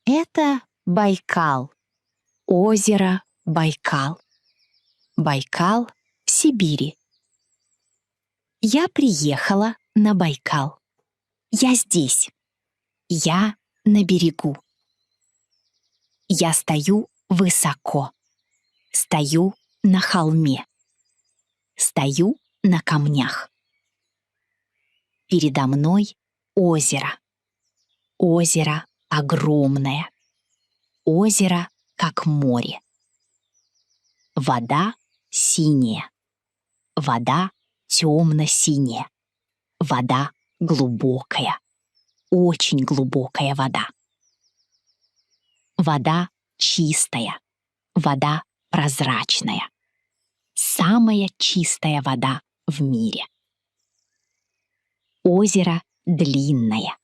Это Байкал, озеро Байкал. Байкал в Сибири. Я приехала на Байкал. Я здесь. Я на берегу. Я стою высоко. Стою на холме. Стою на камнях. Передо мной озеро. Озеро огромное. Озеро, как море. Вода синяя. Вода темно-синяя. Вода глубокая. Очень глубокая вода. Вода чистая. Вода прозрачная. Самая чистая вода в мире. Озеро длинное.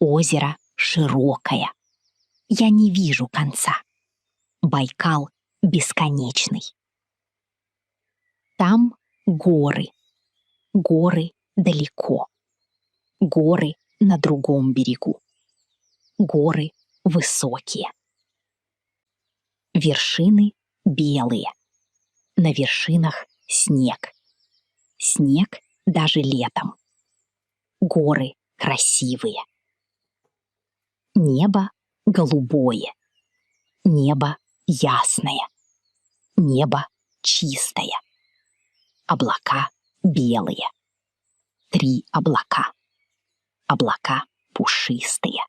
Озеро широкое. Я не вижу конца. Байкал бесконечный. Там горы. Горы далеко. Горы на другом берегу. Горы высокие. Вершины белые. На вершинах снег. Снег даже летом. Горы красивые. Небо голубое. Небо ясное. Небо чистое. Облака белые. 3 облака. Облака пушистые.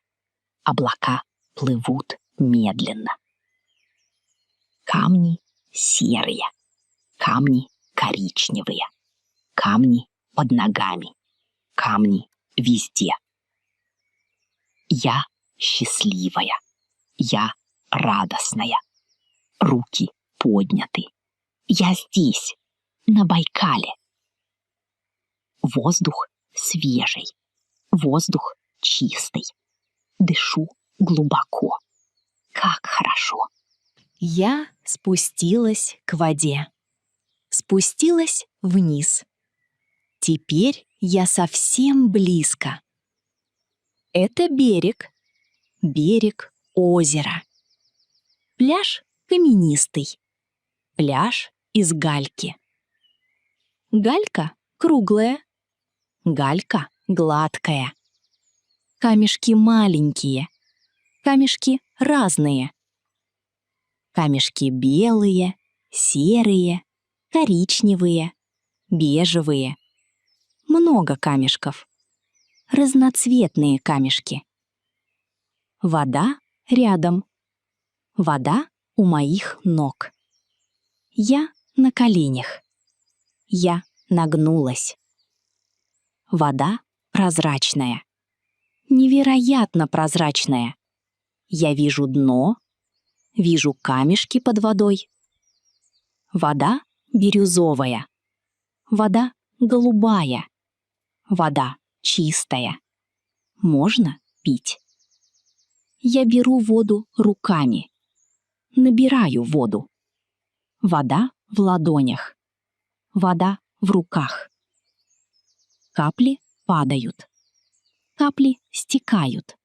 Облака плывут медленно. Камни серые. Камни коричневые. Камни под ногами. Камни везде. Я счастливая. Я радостная. Руки подняты. Я здесь, на Байкале. Воздух свежий. Воздух чистый. Дышу глубоко. Как хорошо. Я спустилась к воде. Спустилась вниз. Теперь я совсем близко. Это берег. Берег озера. Пляж каменистый. Пляж из гальки. Галька круглая. Галька гладкая. Камешки маленькие. Камешки разные. Камешки белые, серые, коричневые, бежевые. Много камешков. Разноцветные камешки. Вода рядом. Вода у моих ног. Я на коленях. Я нагнулась. Вода прозрачная. Невероятно прозрачная. Я вижу дно, вижу камешки под водой. Вода бирюзовая. Вода голубая. Вода чистая. Можно пить. Я беру воду руками. Набираю воду. Вода в ладонях. Вода в руках. Капли падают. Капли стекают.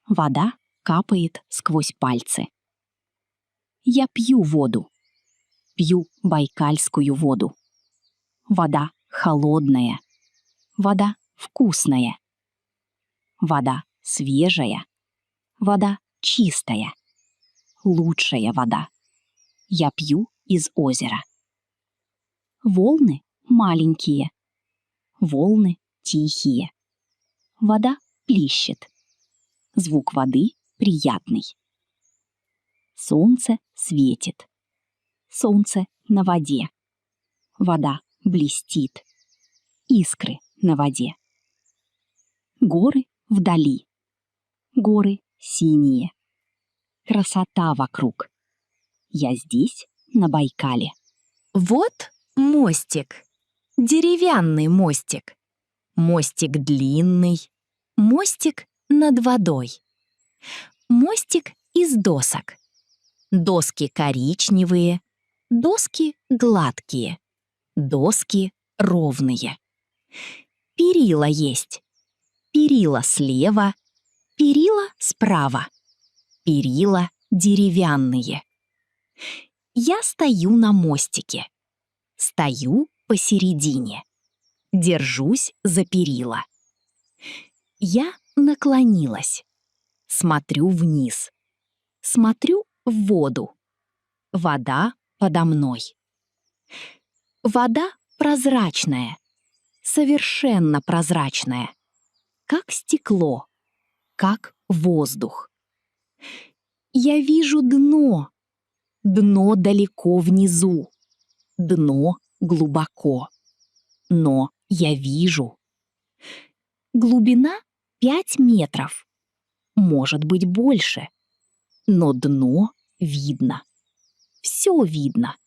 Вода капает сквозь пальцы. Я пью воду. Пью байкальскую воду. Вода холодная. Вода вкусная. Вода свежая. Вода чистая. Лучшая вода. Я пью из озера. Волны маленькие. Волны тихие. Вода плещет. Звук воды приятный. Солнце светит. Солнце на воде. Вода блестит. Искры на воде. Горы вдали. Горы синие. Красота вокруг. Я здесь, на Байкале. Вот мостик. Деревянный мостик. Мостик длинный. Мостик над водой. Мостик из досок. Доски коричневые. Доски гладкие. Доски ровные. Перила есть. Перила слева. Перила справа. Перила деревянные. Я стою на мостике. Стою посередине. Держусь за перила. Я наклонилась. Смотрю вниз. Смотрю в воду. Вода подо мной. Вода прозрачная. Совершенно прозрачная. Как стекло. Как воздух. Я вижу дно. Дно далеко внизу. Дно глубоко. Но я вижу. Глубина 5 метров. Может быть, больше. Но дно видно. Все видно.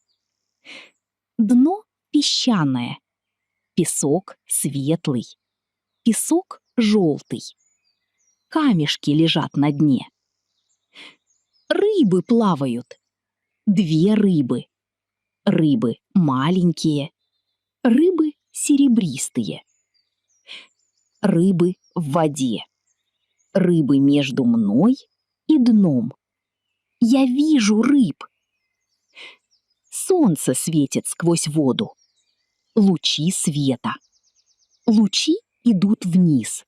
Дно песчаное. Песок светлый. Песок желтый. Камешки лежат на дне. Рыбы плавают. 2 рыбы. Рыбы маленькие. Рыбы серебристые. Рыбы в воде. Рыбы между мной и дном. Я вижу рыб. Солнце светит сквозь воду. Лучи света. Лучи идут вниз.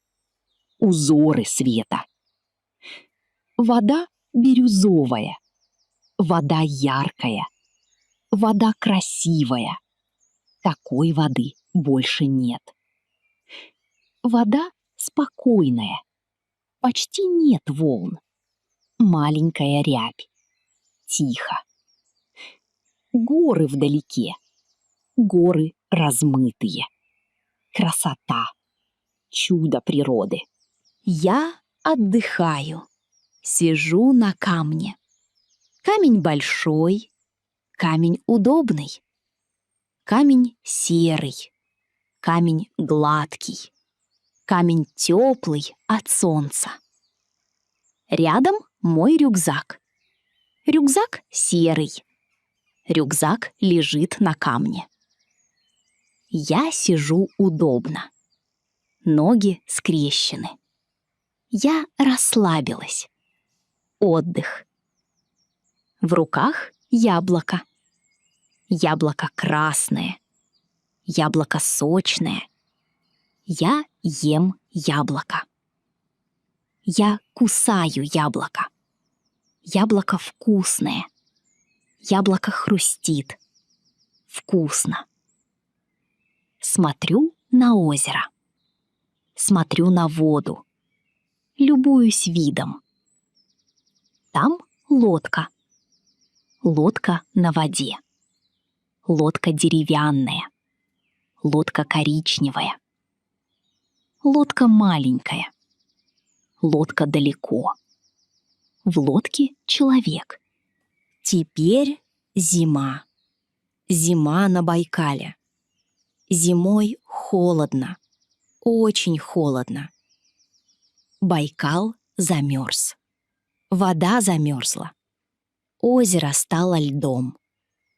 Узоры света. Вода бирюзовая. Вода яркая. Вода красивая. Такой воды больше нет. Вода спокойная. Почти нет волн. Маленькая рябь. Тихо. Горы вдалеке. Горы размытые. Красота. Чудо природы. Я отдыхаю. Сижу на камне. Камень большой. Камень удобный. Камень серый. Камень гладкий. Камень теплый от солнца. Рядом мой рюкзак. Рюкзак серый. Рюкзак лежит на камне. Я сижу удобно. Ноги скрещены. Я расслабилась. Отдых. В руках яблоко. Яблоко красное. Яблоко сочное. Я ем яблоко. Я кусаю яблоко. Яблоко вкусное. Яблоко хрустит. Вкусно. Смотрю на озеро. Смотрю на воду. Любуюсь видом. Там лодка. Лодка на воде. Лодка деревянная. Лодка коричневая. Лодка маленькая. Лодка далеко. В лодке человек. Теперь зима. Зима на Байкале. Зимой холодно. Очень холодно. Байкал замерз. Вода замерзла. Озеро стало льдом.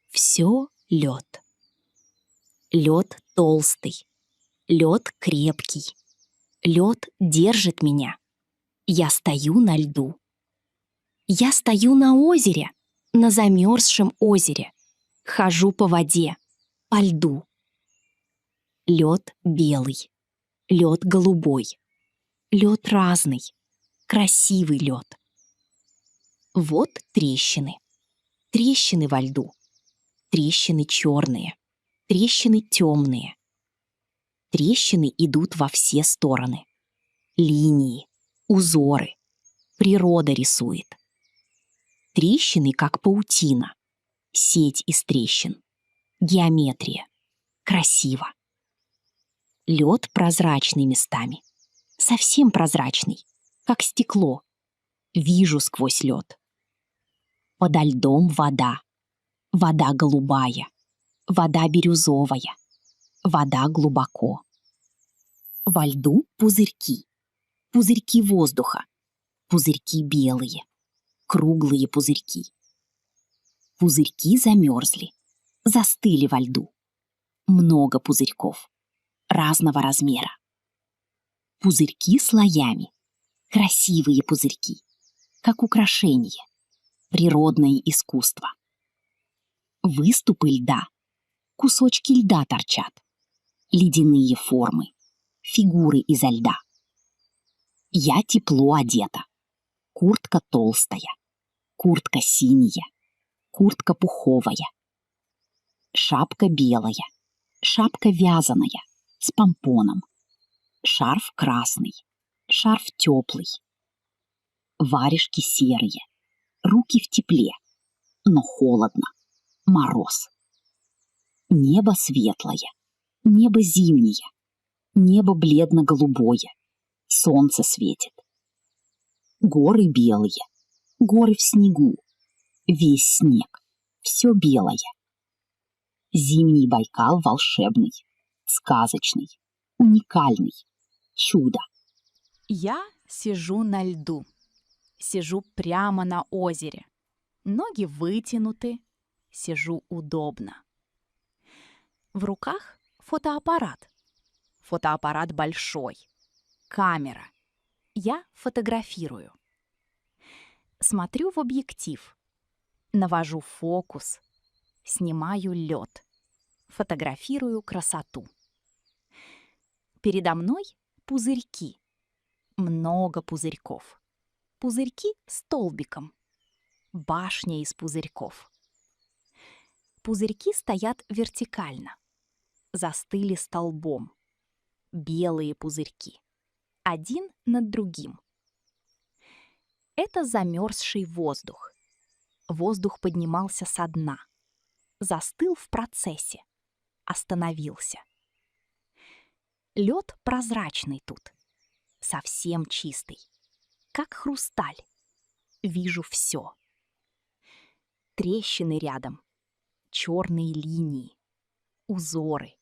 Все лед. Лед толстый. Лед крепкий. Лед держит меня. Я стою на льду. Я стою на озере, на замерзшем озере. Хожу по воде, по льду. Лед белый. Лед голубой. Лед разный. Красивый лед. Вот трещины. Трещины во льду. Трещины черные. Трещины темные. Трещины идут во все стороны. Линии, узоры. Природа рисует. Трещины, как паутина. Сеть из трещин. Геометрия. Красиво. Лед прозрачный местами. Совсем прозрачный, как стекло. Вижу сквозь лед. Подо льдом вода. Вода голубая. Вода бирюзовая. Вода глубоко. Во льду пузырьки. Пузырьки воздуха. Пузырьки белые. Круглые пузырьки. Пузырьки замерзли. Застыли во льду. Много пузырьков. Разного размера. Пузырьки слоями. Красивые пузырьки. как украшение, природное искусство. Выступы льда, кусочки льда торчат, ледяные формы, фигуры изо льда. Я тепло одета, куртка толстая, куртка синяя, куртка пуховая, шапка белая, шапка вязаная, с помпоном, шарф красный, шарф теплый, варежки серые, руки в тепле, но холодно, мороз. Небо светлое, небо зимнее, небо бледно-голубое, солнце светит. Горы белые, горы в снегу, весь снег, все белое. Зимний Байкал волшебный, сказочный, уникальный, чудо. Я сижу на льду. Сижу прямо на озере. Ноги вытянуты. Сижу удобно. В руках фотоаппарат. Фотоаппарат большой. Камера. Я фотографирую. Смотрю в объектив. Навожу фокус. Снимаю лед. Фотографирую красоту. Передо мной пузырьки. Много пузырьков. Пузырьки столбиком. Башня из пузырьков. Пузырьки стоят вертикально. Застыли столбом. Белые пузырьки. Один над другим. Это замерзший воздух. Воздух поднимался со дна. Застыл в процессе. Остановился. Лед прозрачный тут. Совсем чистый. Как хрусталь. Вижу все. Трещины рядом. Черные линии. Узоры.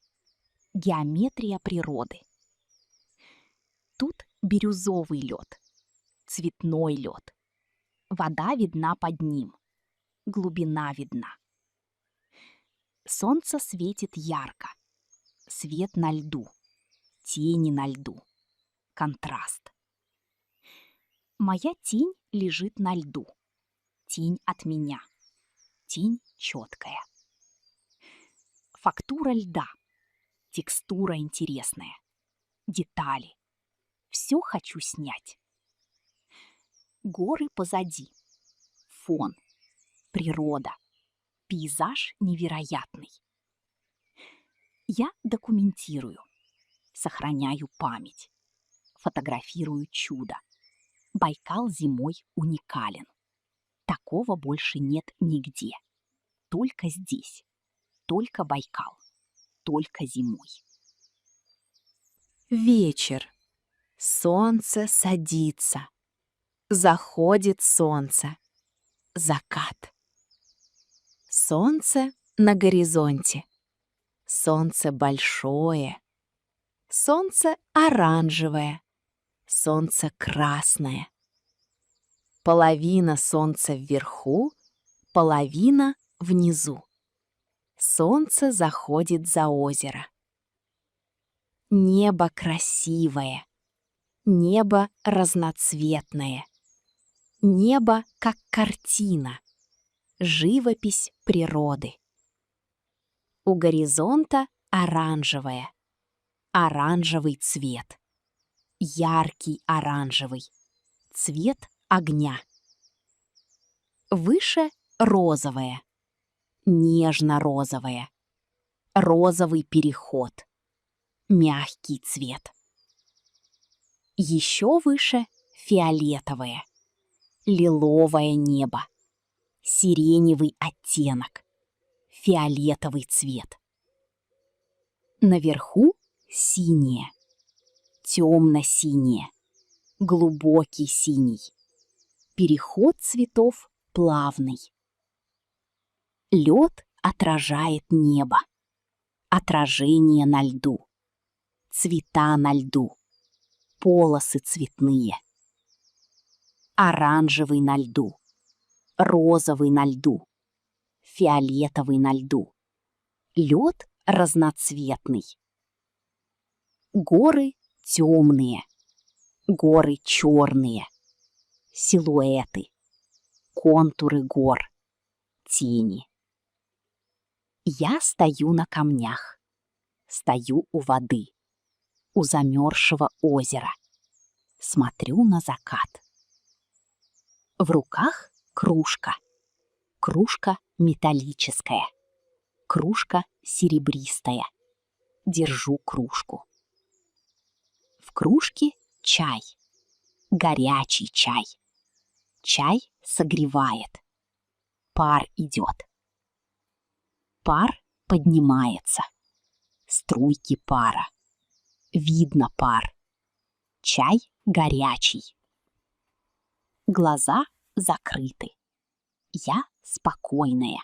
Геометрия природы. Тут бирюзовый лед. Цветной лед. Вода видна под ним. Глубина видна. Солнце светит ярко. Свет на льду. Тени на льду. Контраст. Моя тень лежит на льду. Тень от меня. Тень четкая. Фактура льда. Текстура интересная. Детали. Все хочу снять. Горы позади. Фон. Природа. Пейзаж невероятный. Я документирую. Сохраняю память. Фотографирую чудо. Байкал зимой уникален. Такого больше нет нигде. Только здесь. Только Байкал. Только зимой. Вечер. Солнце садится. Заходит солнце. Закат. Солнце на горизонте. Солнце большое. Солнце оранжевое. Солнце красное. Половина солнца вверху, половина внизу. Солнце заходит за озеро. Небо красивое. Небо разноцветное. Небо как картина. Живопись природы. У горизонта оранжевое. Оранжевый цвет. Яркий оранжевый. Цвет огня. Выше розовое. Нежно-розовое. Розовый переход. Мягкий цвет. Еще выше фиолетовое. Лиловое небо. Сиреневый оттенок. Фиолетовый цвет. Наверху синее. Темно-синее. Глубокий синий. Переход цветов плавный. Лед отражает небо. Отражение на льду. Цвета на льду. Полосы цветные. Оранжевый на льду. Розовый на льду. Фиолетовый на льду. Лед разноцветный. Горы темные. Горы черные. силуэты, контуры гор, тени. Я стою на камнях, стою у воды, у замерзшего озера, смотрю на закат. В руках кружка, кружка металлическая, кружка серебристая. Держу кружку. В кружке чай, горячий чай. Чай согревает. Пар идет. Пар поднимается. Струйки пара. Видно пар. Чай горячий. Глаза закрыты. Я спокойная.